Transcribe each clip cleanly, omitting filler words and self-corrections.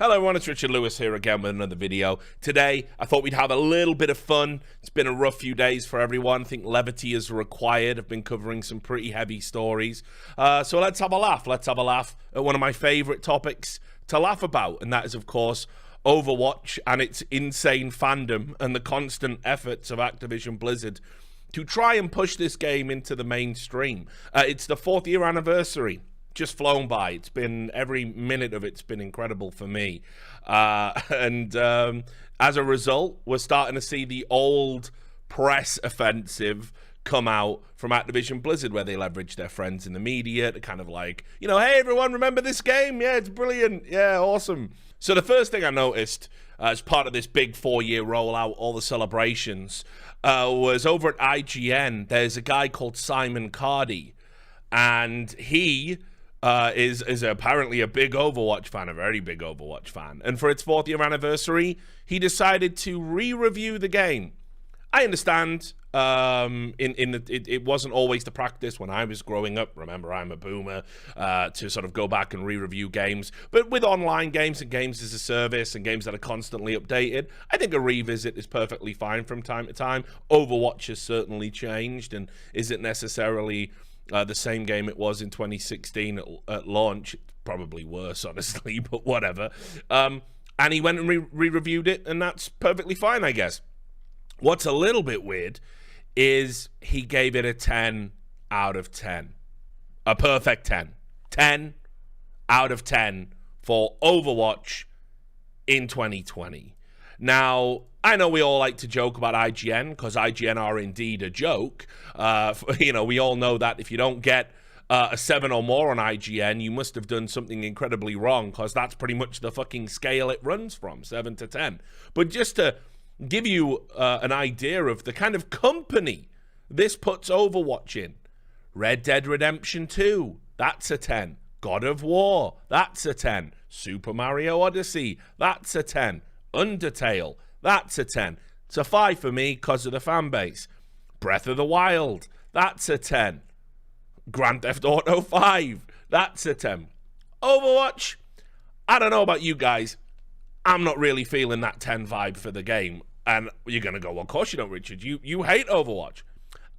Hello everyone, it's Richard Lewis here again with another video. Today, I thought we'd have a little bit of fun. It's been a rough few days for everyone. I think levity is required. I've been covering some pretty heavy stories. So let's have a laugh. Let's have a laugh at one of my favorite topics to laugh about, and that is, of course, Overwatch and its insane fandom and the constant efforts of Activision Blizzard to try and push this game into the mainstream. It's the 4th year anniversary. Just flown by. It's been, every minute of it's been incredible for me. And as a result, we're starting to see the old press offensive come out from Activision Blizzard, where they leverage their friends in the media to kind of like, you know, hey everyone, remember this game? Yeah, it's brilliant. Yeah, awesome. So the first thing I noticed as part of this big 4-year rollout, all the celebrations, was over at IGN, there's a guy called Simon Cardy, and he is apparently a big Overwatch fan, a very big Overwatch fan. And for its 4th year anniversary, he decided to re-review the game. I understand it wasn't always the practice when I was growing up. Remember, I'm a boomer, to sort of go back and re-review games. But with online games and games as a service and games that are constantly updated, I think a revisit is perfectly fine from time to time. Overwatch has certainly changed and isn't necessarily the same game it was in 2016 at launch. Probably worse, honestly, but whatever. And he went and re-reviewed it, and that's perfectly fine, I guess. What's a little bit weird is he gave it a 10 out of 10. A perfect 10. 10 out of 10 for Overwatch in 2020. Now, I know we all like to joke about IGN, because IGN are indeed a joke. You know, we all know that if you don't get a 7 or more on IGN, you must have done something incredibly wrong, because that's pretty much the fucking scale it runs from, 7 to 10. But just to give you an idea of the kind of company this puts Overwatch in, Red Dead Redemption 2, that's a 10. God of War, that's a 10. Super Mario Odyssey, that's a 10. Undertale, that's a 10. It's a 5 for me because of the fan base. Breath of the Wild, that's a 10. Grand Theft Auto 5, that's a 10. Overwatch, I don't know about you guys, I'm not really feeling that 10 vibe for the game. And you're going to go, well, of course you don't, Richard. You hate Overwatch.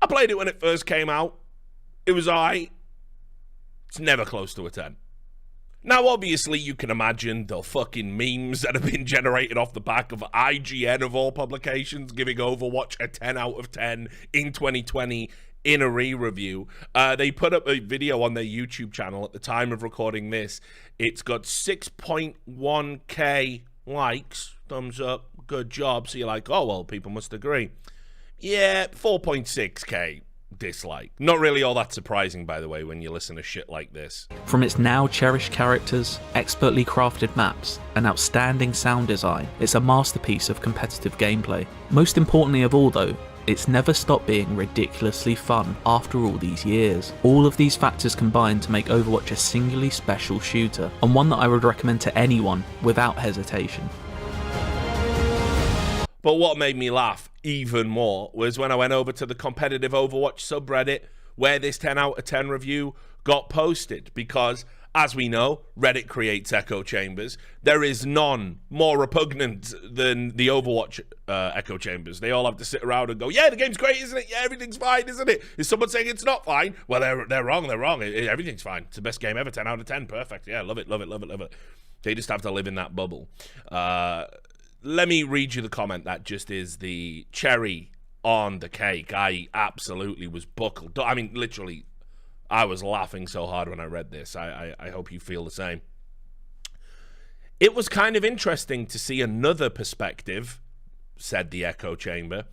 I played it when it first came out. It was alright. It's never close to a 10. Now, obviously, you can imagine the fucking memes that have been generated off the back of IGN, of all publications, giving Overwatch a 10 out of 10 in 2020 in a re-review. They put up a video on their YouTube channel at the time of recording this. It's got 6.1k likes, thumbs up, good job. So you're like, oh, well, people must agree. Yeah, 4.6k dislike. Not really all that surprising, by the way, when you listen to shit like this. From its now cherished characters, expertly crafted maps, and outstanding sound design, it's a masterpiece of competitive gameplay. Most importantly of all though, it's never stopped being ridiculously fun after all these years. All of these factors combine to make Overwatch a singularly special shooter, and one that I would recommend to anyone without hesitation. But what made me laugh even more was when I went over to the competitive Overwatch subreddit where this 10 out of 10 review got posted, because, as we know, Reddit creates echo chambers. There is none more repugnant than the Overwatch echo chambers. They all have to sit around and go, yeah, the game's great, isn't it? Yeah, everything's fine, isn't it? Is someone saying it's not fine? Well, they're wrong, they're wrong. Everything's fine. It's the best game ever, 10 out of 10, perfect. Yeah, love it, love it, love it, love it. They just have to live in that bubble. Let me read you the comment that just is the cherry on the cake. I absolutely was buckled. I mean, literally, I was laughing so hard when I read this. I hope you feel the same. It was kind of interesting to see another perspective, said the echo chamber.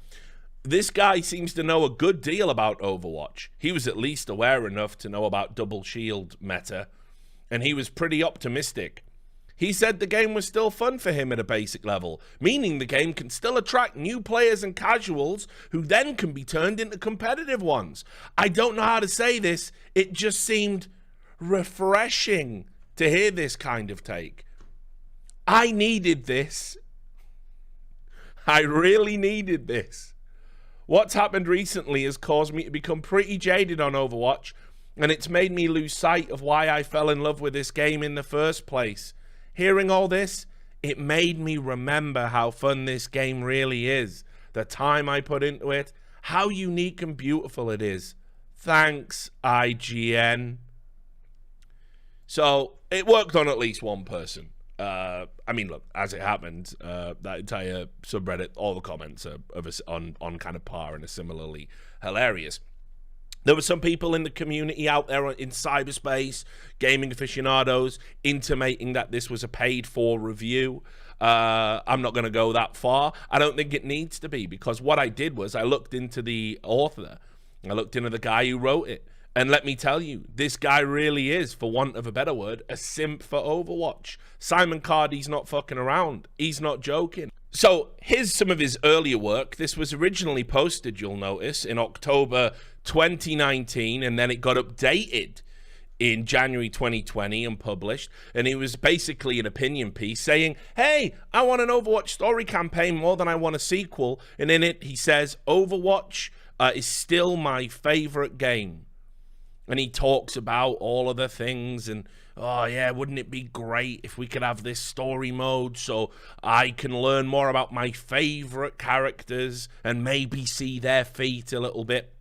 This guy seems to know a good deal about Overwatch. He was at least aware enough to know about double shield meta, and he was pretty optimistic. He said the game was still fun for him at a basic level, meaning the game can still attract new players and casuals who then can be turned into competitive ones. I don't know how to say this, it just seemed refreshing to hear this kind of take. I needed this. I really needed this. What's happened recently has caused me to become pretty jaded on Overwatch, and it's made me lose sight of why I fell in love with this game in the first place. Hearing all this, it made me remember how fun this game really is, the time I put into it, how unique and beautiful it is. Thanks, IGN. So it worked on at least one person. I mean, look, as it happened, that entire subreddit, all the comments are on kind of par and are similarly hilarious. There were some people in the community out there in cyberspace, gaming aficionados, intimating that this was a paid-for review. I'm not going to go that far. I don't think it needs to be, because what I did was I looked into the author. I looked into the guy who wrote it. And let me tell you, this guy really is, for want of a better word, a simp for Overwatch. Simon Cardy's not fucking around. He's not joking. So here's some of his earlier work. This was originally posted, you'll notice, in October 2019, and then it got updated in January 2020 and published. And it was basically an opinion piece saying, hey, I want an Overwatch story campaign more than I want a sequel. And in it, he says, Overwatch is still my favorite game. And he talks about all of the things and, oh yeah, wouldn't it be great if we could have this story mode so I can learn more about my favorite characters and maybe see their feet a little bit.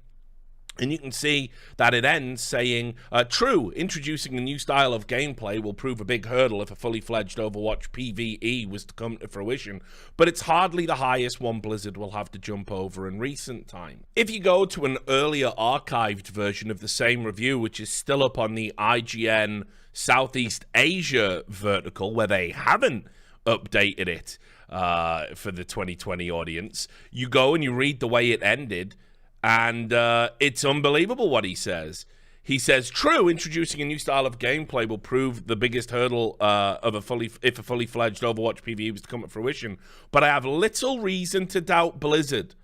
And you can see that it ends saying, true, introducing a new style of gameplay will prove a big hurdle if a fully fledged Overwatch PvE was to come to fruition, but it's hardly the highest one Blizzard will have to jump over in recent time. If you go to an earlier archived version of the same review, which is still up on the IGN Southeast Asia vertical, where they haven't updated it for the 2020 audience, you go and you read the way it ended, and it's unbelievable what he says. He says, true, introducing a new style of gameplay will prove the biggest hurdle if a fully fledged Overwatch PvE was to come to fruition. But I have little reason to doubt Blizzard.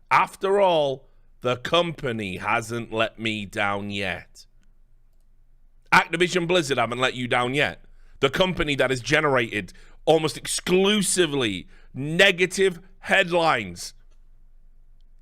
After all, the company hasn't let me down yet. Activision Blizzard haven't let you down yet. The company that has generated almost exclusively negative headlines.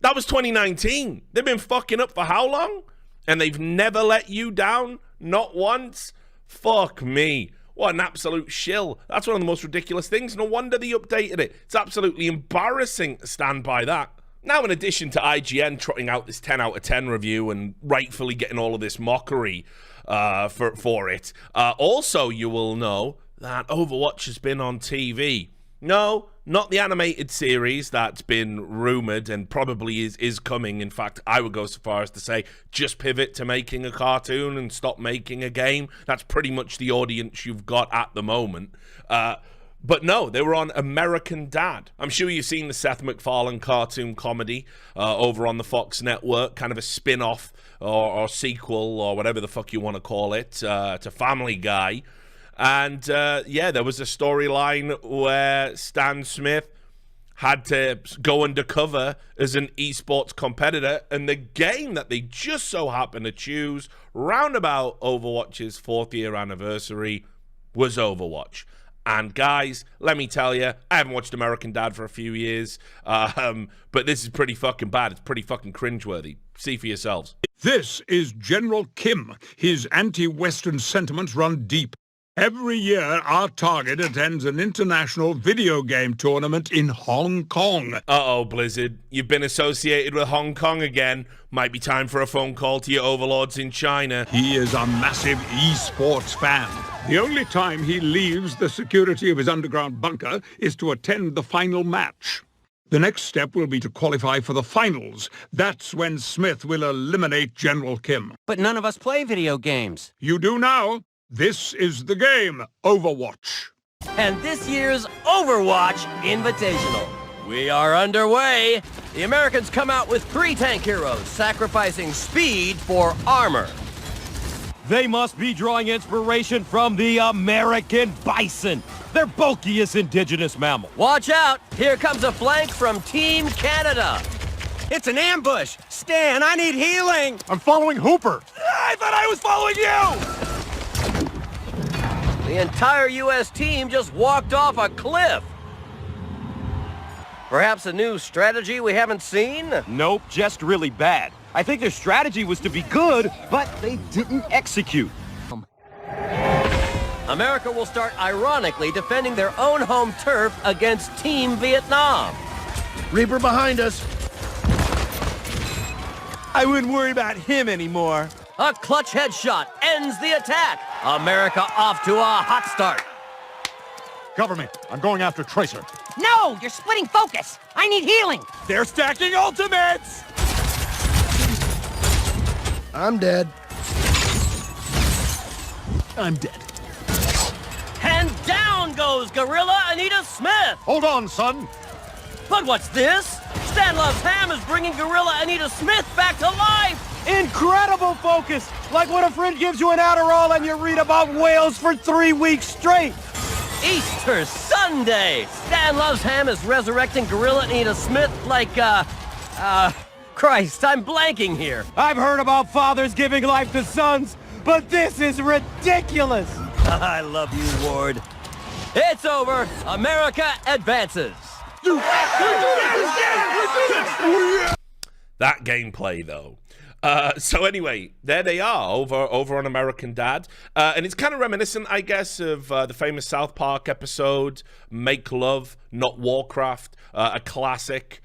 That was 2019. They've been fucking up for how long? And they've never let you down? Not once? Fuck me. What an absolute shill. That's one of the most ridiculous things. No wonder they updated it. It's absolutely embarrassing to stand by that. Now, in addition to IGN trotting out this 10 out of 10 review and rightfully getting all of this mockery for it, also you will know that Overwatch has been on TV. No, not the animated series that's been rumored and probably is coming. In fact, I would go so far as to say just pivot to making a cartoon and stop making a game. That's pretty much the audience you've got at the moment. But no, they were on American Dad. I'm sure you've seen the Seth MacFarlane cartoon comedy over on the Fox network, kind of a spin-off or sequel or whatever the fuck you want to call it to Family Guy. And yeah, there was a storyline where Stan Smith had to go undercover as an esports competitor, and the game that they just so happened to choose roundabout Overwatch's 4th year anniversary was Overwatch. And guys, let me tell you, I haven't watched American Dad for a few years, but this is pretty fucking bad. It's pretty fucking cringeworthy. See for yourselves. This is General Kim. His anti-Western sentiments run deep. Every year, our target attends an international video game tournament in Hong Kong. Uh-oh, Blizzard. You've been associated with Hong Kong again. Might be time for a phone call to your overlords in China. He is a massive esports fan. The only time he leaves the security of his underground bunker is to attend the final match. The next step will be to qualify for the finals. That's when Smith will eliminate General Kim. But none of us play video games. You do now. This is the game, Overwatch. And this year's Overwatch Invitational. We are underway. The Americans come out with 3 tank heroes, sacrificing speed for armor. They must be drawing inspiration from the American bison, their bulkiest indigenous mammal. Watch out! Here comes a flank from Team Canada. It's an ambush! Stan, I need healing! I'm following Hooper. I thought I was following you! The entire U.S. team just walked off a cliff. Perhaps a new strategy we haven't seen? Nope, just really bad. I think their strategy was to be good, but they didn't execute. America will start ironically defending their own home turf against Team Vietnam. Reaper behind us. I wouldn't worry about him anymore. A clutch headshot ends the attack. America off to a hot start. Cover me. I'm going after Tracer. No, you're splitting focus. I need healing. They're stacking ultimates! I'm dead. I'm dead. And down goes Gorilla Anita Smith. Hold on, son. But what's this? Stan Loves Ham is bringing Gorilla Anita Smith back to life. Incredible focus! Like when a friend gives you an Adderall and you read about whales for 3 weeks straight. Easter Sunday. Stan Loves Ham is resurrecting Gorilla Anita Smith like, Christ, I'm blanking here. I've heard about fathers giving life to sons, but this is ridiculous. I love you, Ward. It's over. America advances. That gameplay, though. So anyway, there they are over on American Dad. And it's kind of reminiscent, I guess, of the famous South Park episode, Make Love, Not Warcraft, a classic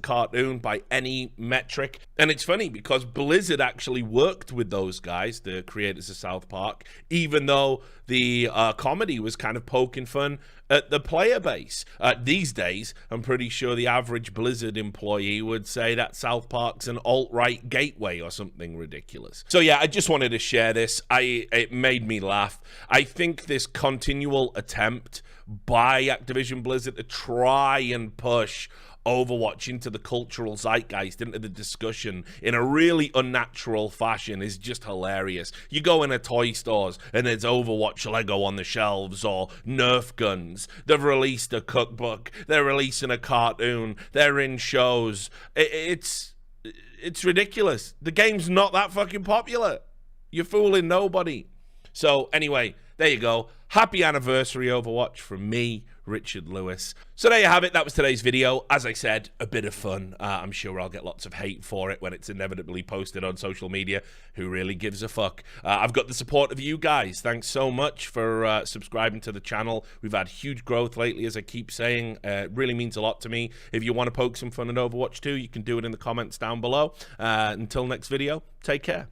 cartoon by any metric. And it's funny because Blizzard actually worked with those guys, the creators of South Park, even though the comedy was kind of poking fun at the player base. These days, I'm pretty sure the average Blizzard employee would say that South Park's an alt-right gateway or something ridiculous. So yeah, I just wanted to share this. It made me laugh. I think this continual attempt by Activision Blizzard to try and push Overwatch into the cultural zeitgeist, into the discussion in a really unnatural fashion is just hilarious. You go in a toy stores and there's Overwatch Lego on the shelves or Nerf guns. They've released a cookbook. They're releasing a cartoon. They're in shows. It's ridiculous. The game's not that fucking popular. You're fooling nobody. So anyway, there you go. Happy anniversary, Overwatch, from me, Richard Lewis. So there you have it. That was today's video. As I said, a bit of fun. I'm sure I'll get lots of hate for it when it's inevitably posted on social media. Who really gives a fuck? I've got the support of you guys. Thanks so much for subscribing to the channel. We've had huge growth lately, as I keep saying. It really means a lot to me. If you want to poke some fun at Overwatch 2, you can do it in the comments down below. Until next video, take care.